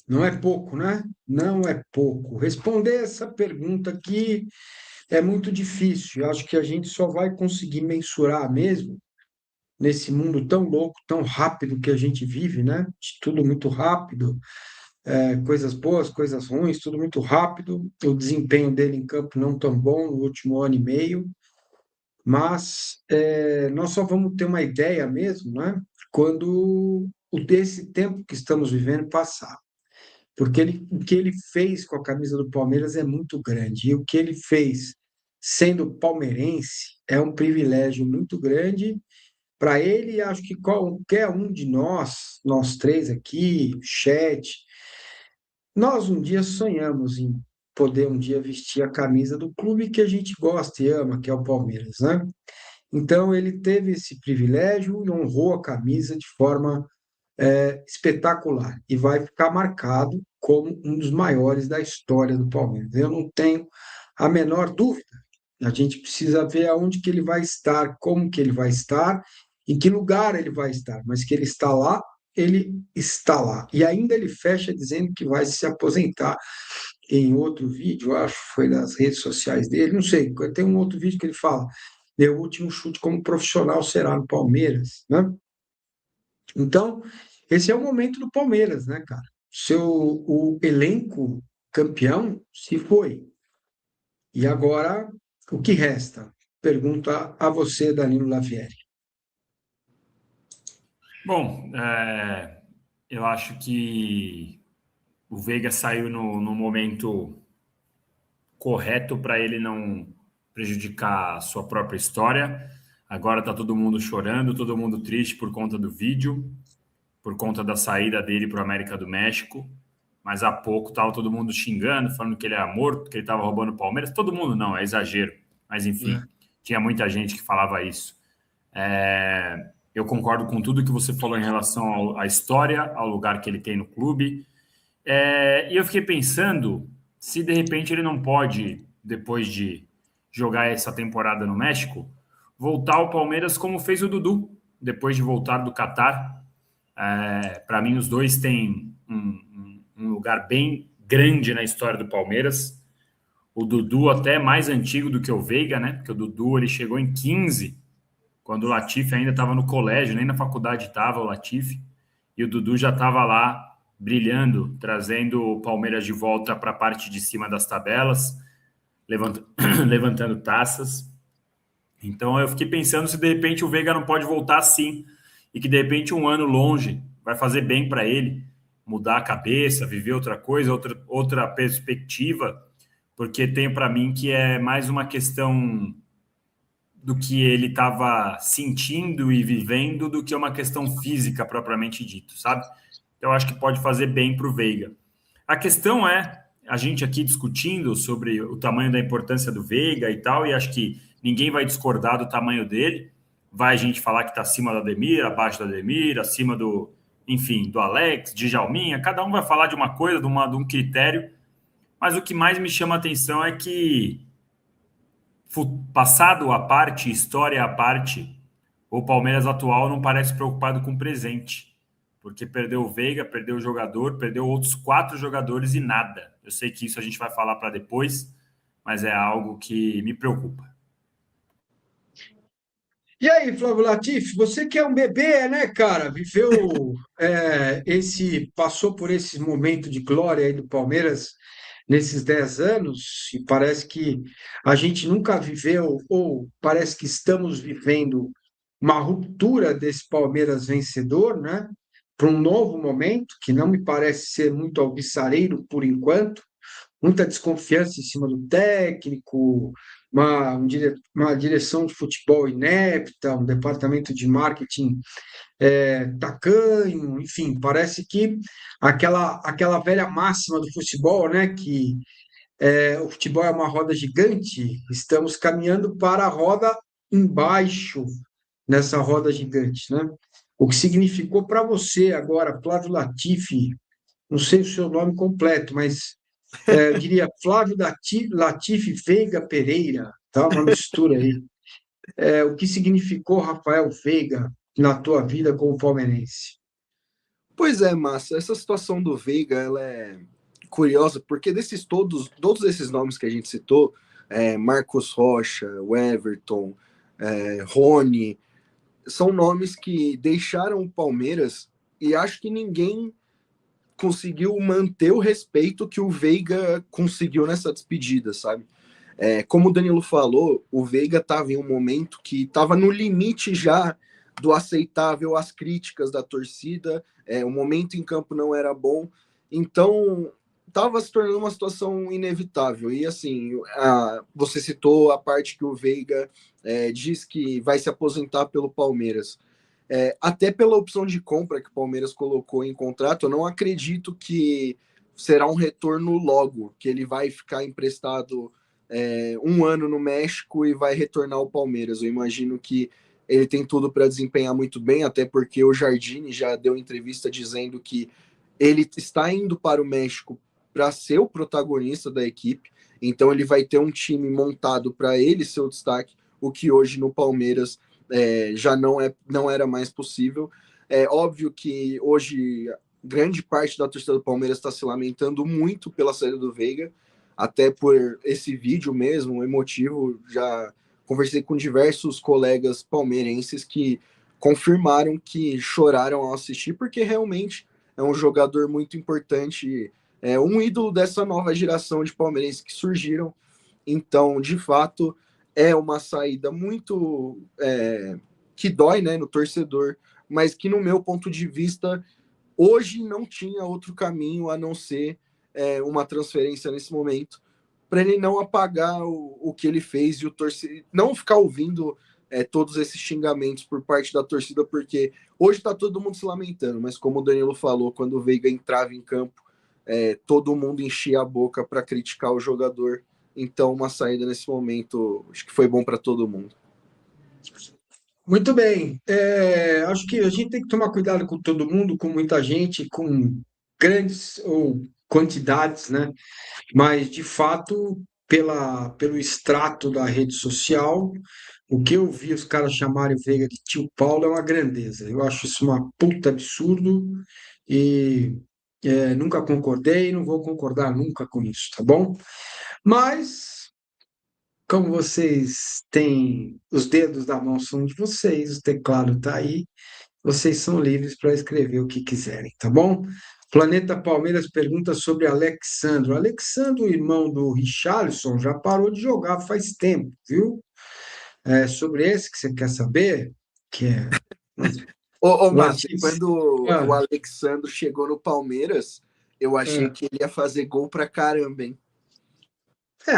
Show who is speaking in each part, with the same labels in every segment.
Speaker 1: Não é pouco, né? Não é pouco. Responder essa pergunta aqui é muito difícil. Eu acho que a gente só vai conseguir mensurar mesmo nesse mundo tão louco, tão rápido que a gente vive, né? De tudo muito rápido, coisas boas, coisas ruins, tudo muito rápido. O desempenho dele em campo não tão bom no último ano e meio, mas nós só vamos ter uma ideia mesmo, né? Quando desse tempo que estamos vivendo passar. Porque o que ele fez com a camisa do Palmeiras é muito grande. E o que ele fez sendo palmeirense é um privilégio muito grande para ele. E acho que qualquer um de nós três aqui, chat, nós um dia sonhamos em poder um dia vestir a camisa do clube que a gente gosta e ama, que é o Palmeiras, né? Então ele teve esse privilégio e honrou a camisa de forma espetacular e vai ficar marcado como um dos maiores da história do Palmeiras. Eu não tenho a menor dúvida. A gente precisa ver aonde que ele vai estar, como que ele vai estar, em que lugar ele vai estar, mas que ele está lá, ele está lá. E ainda ele fecha dizendo que vai se aposentar em outro vídeo, acho que foi nas redes sociais dele, não sei, tem um outro vídeo que ele fala, meu último chute como profissional será no Palmeiras, né? Então, esse é o momento do Palmeiras, né, cara? O elenco campeão se foi. E agora, o que resta? Pergunta a você, Danilo Lavieri.
Speaker 2: Bom, eu acho que o Veiga saiu no momento correto para ele não prejudicar a sua própria história. Agora está todo mundo chorando, todo mundo triste por conta do vídeo, por conta da saída dele para o América do México. Mas há pouco estava todo mundo xingando, falando que ele era morto, que ele estava roubando o Palmeiras. Todo mundo não, é exagero. Mas enfim, tinha muita gente que falava isso. Eu concordo com tudo que você falou em relação à história, ao lugar que ele tem no clube. E eu fiquei pensando se de repente ele não pode, depois de jogar essa temporada no México, voltar ao Palmeiras como fez o Dudu, depois de voltar do Catar. Para mim, os dois têm um lugar bem grande na história do Palmeiras. O Dudu até mais antigo do que o Veiga, né? Porque o Dudu ele chegou em 15, quando o Latifi ainda estava no colégio, nem na faculdade estava o Latifi, e o Dudu já estava lá brilhando, trazendo o Palmeiras de volta para a parte de cima das tabelas, levantando taças. Então eu fiquei pensando se de repente o Veiga não pode voltar assim, e que de repente um ano longe vai fazer bem para ele, mudar a cabeça, viver outra coisa, outra perspectiva, porque tem para mim que é mais uma questão do que ele estava sentindo e vivendo do que uma questão física propriamente dito, sabe? Eu acho que pode fazer bem para o Veiga. A questão é, a gente aqui discutindo sobre o tamanho da importância do Veiga e tal, e acho que ninguém vai discordar do tamanho dele. Vai a gente falar que está acima do Ademir, abaixo do Ademir, acima do, enfim, do Alex, de Djalminha. Cada um vai falar de uma coisa, de um critério. Mas o que mais me chama a atenção é que, passado a parte, história à parte, o Palmeiras atual não parece preocupado com o presente, porque perdeu o Veiga, perdeu o jogador, perdeu outros 4 jogadores e nada. Eu sei que isso a gente vai falar para depois, mas é algo que me preocupa.
Speaker 1: E aí, Flávio Latif, você que é um bebê, né, cara? Viveu passou por esse momento de glória aí do Palmeiras nesses 10 anos, e parece que a gente nunca viveu, ou parece que estamos vivendo uma ruptura desse Palmeiras vencedor, né? Para um novo momento, que não me parece ser muito alvissareiro por enquanto, muita desconfiança em cima do técnico, uma direção de futebol inepta, um departamento de marketing tacanho, enfim, parece que aquela velha máxima do futebol, né, que o futebol é uma roda gigante, estamos caminhando para a roda embaixo nessa roda gigante, né? O que significou para você agora, Flávio Latifi, não sei o seu nome completo, mas eu diria Flávio Latifi Veiga Pereira, tá? Uma mistura aí. O que significou Rafael Veiga na tua vida como palmeirense?
Speaker 3: Pois é, Massa, essa situação do Veiga, ela é curiosa, porque todos esses nomes que a gente citou, Marcos Rocha, o Everton, Rony, são nomes que deixaram o Palmeiras e acho que ninguém conseguiu manter o respeito que o Veiga conseguiu nessa despedida, sabe? Como o Danilo falou, o Veiga estava em um momento que estava no limite já do aceitável às críticas da torcida, o momento em campo não era bom, então estava se tornando uma situação inevitável. E assim, você citou a parte que o Veiga diz que vai se aposentar pelo Palmeiras. Até pela opção de compra que o Palmeiras colocou em contrato, eu não acredito que será um retorno logo, que ele vai ficar emprestado um ano no México e vai retornar ao Palmeiras. Eu imagino que ele tem tudo para desempenhar muito bem, até porque o Jardine já deu entrevista dizendo que ele está indo para o México para ser o protagonista da equipe, então ele vai ter um time montado para ele ser o destaque, o que hoje no Palmeiras já não era mais possível. É óbvio que hoje grande parte da torcida do Palmeiras está se lamentando muito pela saída do Veiga, até por esse vídeo mesmo, emotivo. Já conversei com diversos colegas palmeirenses que confirmaram que choraram ao assistir, porque realmente é um jogador muito importante, um ídolo dessa nova geração de palmeirenses que surgiram. Então, de fato, é uma saída muito que dói, né, no torcedor, mas que, no meu ponto de vista, hoje não tinha outro caminho a não ser uma transferência nesse momento, para ele não apagar o que ele fez e o torcedor não ficar ouvindo todos esses xingamentos por parte da torcida, porque hoje está todo mundo se lamentando, mas como o Danilo falou, quando o Veiga entrava em campo, todo mundo enchia a boca para criticar o jogador. Então, uma saída nesse momento, acho que foi bom para todo mundo.
Speaker 1: Muito bem. Acho que a gente tem que tomar cuidado com todo mundo, com muita gente, com grandes ou quantidades, né? Mas, de fato, pelo extrato da rede social, o que eu vi os caras chamarem o Veiga de tio Paulo é uma grandeza. Eu acho isso uma puta absurdo e nunca concordei e não vou concordar nunca com isso, tá bom? Mas, como vocês têm os dedos da mão são de vocês, o teclado está aí, vocês são livres para escrever o que quiserem, tá bom? Planeta Palmeiras pergunta sobre Alexandro. Alexandro, irmão do Richarlison, já parou de jogar faz tempo, viu? Sobre esse que você quer saber, que é
Speaker 3: Ô,
Speaker 1: o
Speaker 3: Márcio,
Speaker 1: artigo.
Speaker 3: quando o Alexandro chegou no Palmeiras, eu achei que ele ia fazer gol pra caramba, hein?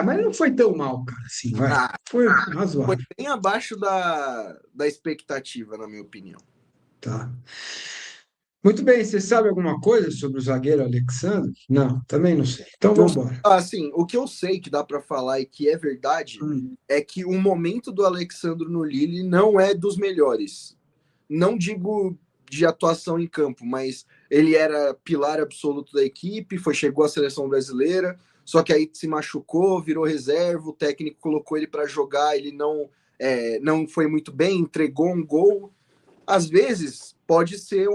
Speaker 1: Mas não foi tão mal, cara, assim, vai.
Speaker 3: Ah,
Speaker 1: Foi
Speaker 3: foi
Speaker 1: razoável,
Speaker 3: bem abaixo da expectativa, na minha opinião.
Speaker 1: tá? Muito bem, você sabe alguma coisa sobre o zagueiro Alexandre? Não, também não sei. Então vamos embora.
Speaker 3: Assim, o que eu sei que dá para falar e que é verdade é que o momento do Alexandro no Lille não é dos melhores. Não digo de atuação em campo, mas ele era pilar absoluto da equipe, chegou à seleção brasileira, só que aí se machucou, virou reserva, o técnico colocou ele para jogar, ele não foi muito bem, entregou um gol. Às vezes pode ser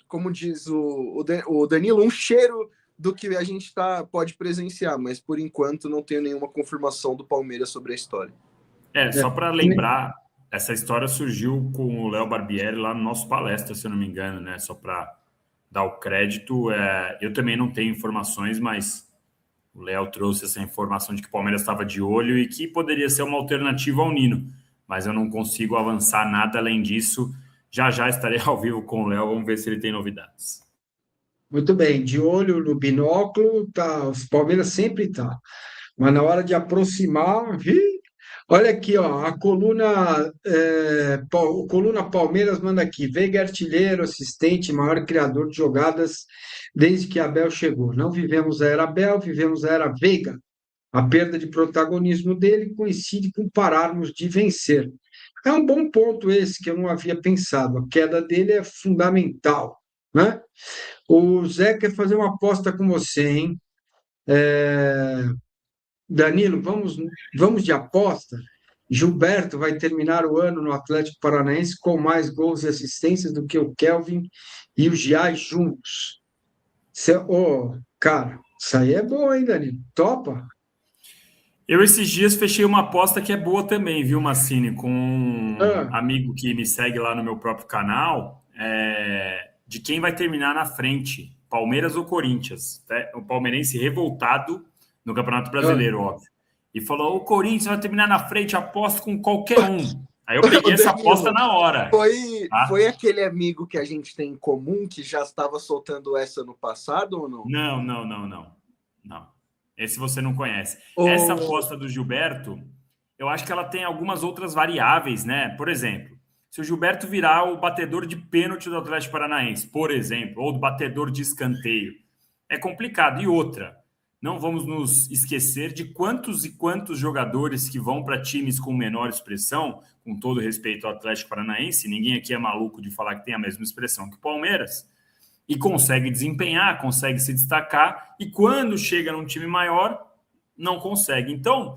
Speaker 3: como diz o Danilo, um cheiro do que a gente pode presenciar, mas por enquanto não tenho nenhuma confirmação do Palmeiras sobre a história.
Speaker 2: Só para lembrar, essa história surgiu com o Léo Barbieri lá no nosso palestra, se eu não me engano, né? Só para dar o crédito. Eu também não tenho informações, mas o Léo trouxe essa informação de que o Palmeiras estava de olho e que poderia ser uma alternativa ao Nino, mas eu não consigo avançar nada além disso. Já estarei ao vivo com o Léo, vamos ver se ele tem novidades.
Speaker 1: Muito bem, de olho no binóculo, tá, os Palmeiras sempre tá. Mas na hora de aproximar, olha aqui, ó, a coluna Palmeiras manda aqui, Veiga artilheiro, assistente, maior criador de jogadas desde que Abel chegou. Não vivemos a era Abel, vivemos a era Veiga. A perda de protagonismo dele coincide com pararmos de vencer. É um bom ponto esse que eu não havia pensado. A queda dele é fundamental, né? O Zé quer fazer uma aposta com você, hein? Danilo, vamos de aposta? Gilberto vai terminar o ano no Atlético Paranaense com mais gols e assistências do que o Kelvin e o Giai juntos. Cara, isso aí é bom, hein, Danilo? Topa?
Speaker 2: Eu, esses dias, fechei uma aposta que é boa também, viu, Massini? Com um
Speaker 1: Ah,
Speaker 2: amigo que me segue lá no meu próprio canal, de quem vai terminar na frente, Palmeiras ou Corinthians. Tá? O palmeirense revoltado no Campeonato
Speaker 1: ah.
Speaker 2: Brasileiro, óbvio. E falou: o Corinthians vai terminar na frente, aposto com qualquer um. Aí eu
Speaker 3: Ô,
Speaker 2: peguei essa aposta
Speaker 3: Danilo,
Speaker 2: na hora. Tá?
Speaker 3: foi aquele amigo que a gente tem em comum que já estava soltando essa no passado ou não?
Speaker 2: Não, não, não, não. Não. Esse você não conhece. Essa
Speaker 3: Ô,
Speaker 2: aposta do Gilberto, eu acho que ela tem algumas outras variáveis, né? Por exemplo, se o Gilberto virar o batedor de pênalti do Atlético Paranaense, por exemplo, ou do batedor de escanteio, é complicado. E outra, não vamos nos esquecer de quantos e quantos jogadores que vão para times com menor expressão, com todo respeito ao Atlético Paranaense, ninguém aqui é maluco de falar que tem a mesma expressão que o Palmeiras, e consegue desempenhar, consegue se destacar, e quando chega num time maior, não consegue. Então,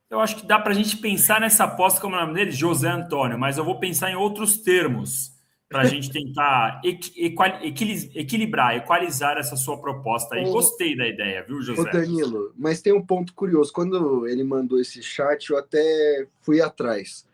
Speaker 2: eu acho que dá para a gente pensar nessa aposta, como é o nome dele? José Antônio, mas eu vou pensar em outros termos para a gente tentar equilibrar, equalizar essa sua proposta aí.
Speaker 3: ô,
Speaker 2: Gostei da ideia, viu,
Speaker 3: ô,
Speaker 2: José?
Speaker 3: Danilo, mas tem um ponto curioso. Quando ele mandou esse chat, eu até fui atrás.